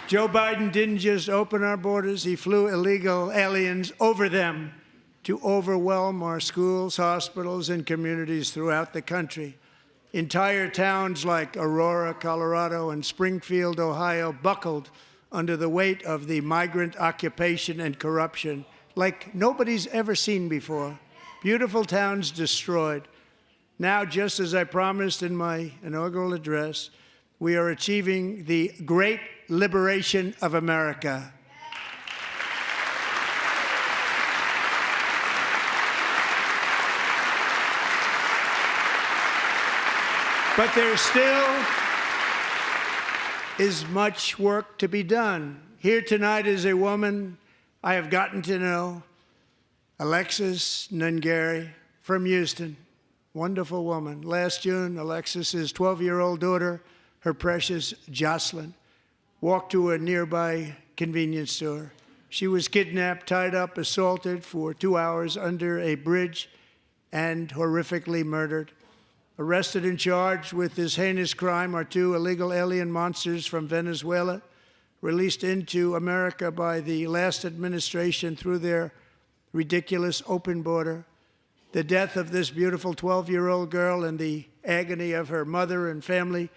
Joe Biden didn't just open our borders, he flew illegal aliens over them to overwhelm our schools, hospitals, and communities throughout the country. Entire towns like Aurora, Colorado, and Springfield, Ohio, buckled under the weight of the migrant occupation and corruption like nobody's ever seen before. Beautiful towns destroyed. Now, just as I promised in my inaugural address, we are achieving the great liberation of America. But there still is much work to be done. Here tonight is a woman I have gotten to know, Alexis Nungari from Houston. Wonderful woman. Last June, Alexis's 12-year-old daughter, her precious Jocelyn, walked to a nearby convenience store. She was kidnapped, tied up, assaulted for 2 hours under a bridge, and horrifically murdered. Arrested and charged with this heinous crime are 2 illegal alien monsters from Venezuela, released into America by the last administration through their ridiculous open border. The death of this beautiful 12-year-old girl and the agony of her mother and family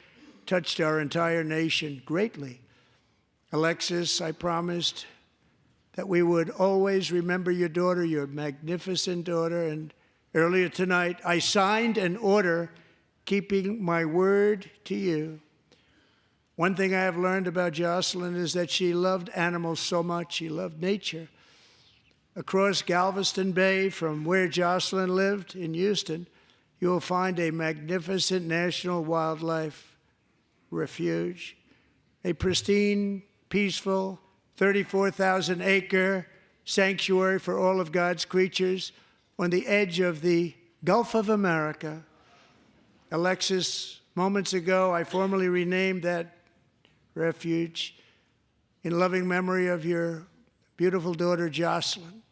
touched our entire nation greatly. Alexis, I promised that we would always remember your daughter, your magnificent daughter, and earlier tonight, I signed an order keeping my word to you. One thing I have learned about Jocelyn is that she loved animals so much. She loved nature. Across Galveston Bay, from where Jocelyn lived in Houston, you will find a magnificent national wildlife refuge, a pristine, peaceful, 34,000-acre sanctuary for all of God's creatures on the edge of the Gulf of America. Alexis, moments ago, I formally renamed that refuge in loving memory of your beautiful daughter, Jocelyn.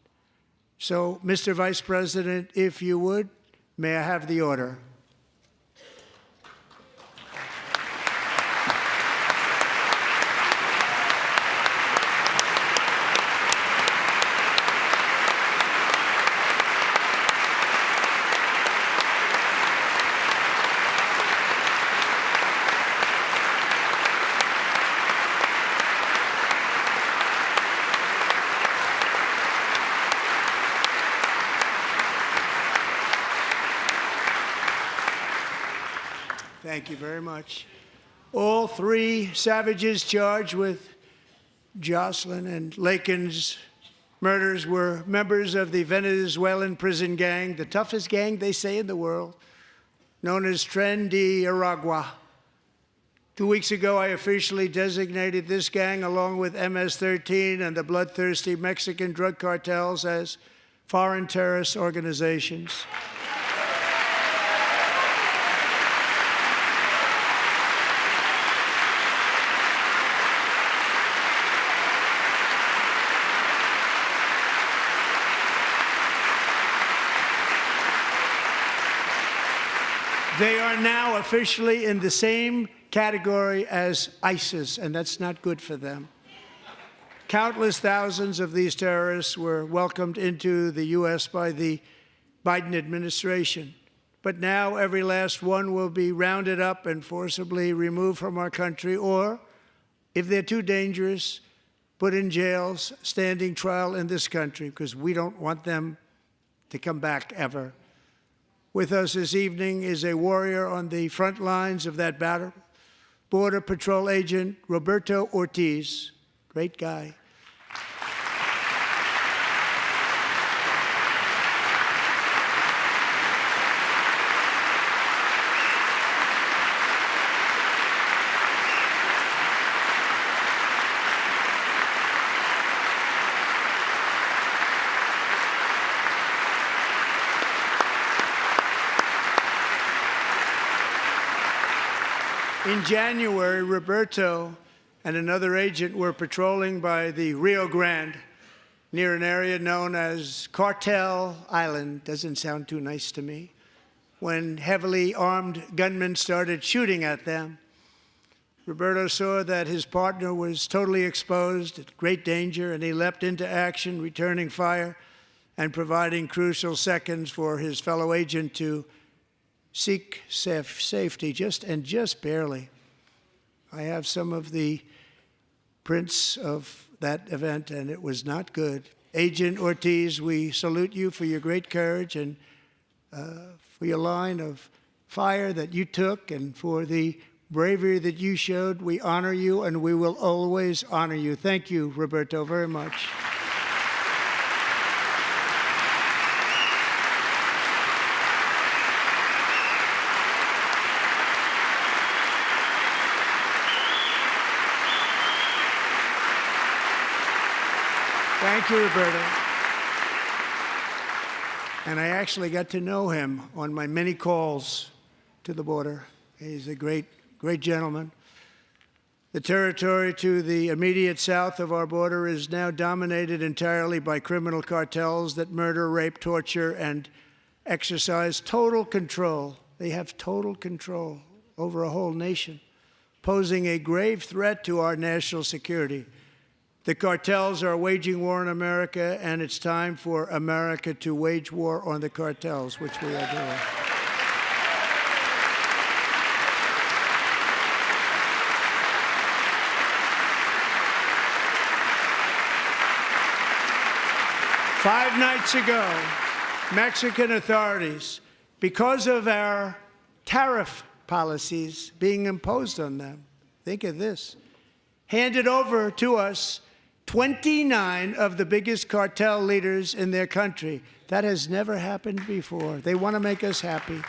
So, Mr. Vice President, if you would, may I have the order? Thank you very much. All 3 savages charged with Jocelyn and Lakin's murders were members of the Venezuelan prison gang, the toughest gang, they say, in the world, known as Tren de Aragua. 2 weeks ago, I officially designated this gang, along with MS-13 and the bloodthirsty Mexican drug cartels, as foreign terrorist organizations. They are now officially in the same category as ISIS, and that's not good for them. Countless thousands of these terrorists were welcomed into the U.S. by the Biden administration. But now every last one will be rounded up and forcibly removed from our country, or, if they're too dangerous, put in jails, standing trial in this country, because we don't want them to come back ever. With us this evening is a warrior on the front lines of that battle, Border Patrol Agent Roberto Ortiz. Great guy. In January, Roberto and another agent were patrolling by the Rio Grande near an area known as Cartel Island. Doesn't sound too nice to me. When heavily armed gunmen started shooting at them. Roberto saw that his partner was totally exposed, at great danger, and he leapt into action, returning fire and providing crucial seconds for his fellow agent to seek safety, just barely. I have some of the prints of that event, and it was not good. Agent Ortiz, we salute you for your great courage and for your line of fire that you took and for the bravery that you showed. We honor you, and we will always honor you. Thank you, Roberto, very much. Thank you, Roberto. And I actually got to know him on my many calls to the border. He's a great gentleman. The territory to the immediate south of our border is now dominated entirely by criminal cartels that murder, rape, torture, and exercise total control. They have total control over a whole nation, posing a grave threat to our national security. The cartels are waging war in America, and it's time for America to wage war on the cartels, which we are doing. Five nights ago, Mexican authorities, because of our tariff policies being imposed on them, think of this, handed over to us 29 of the biggest cartel leaders in their country. That has never happened before. They want to make us happy.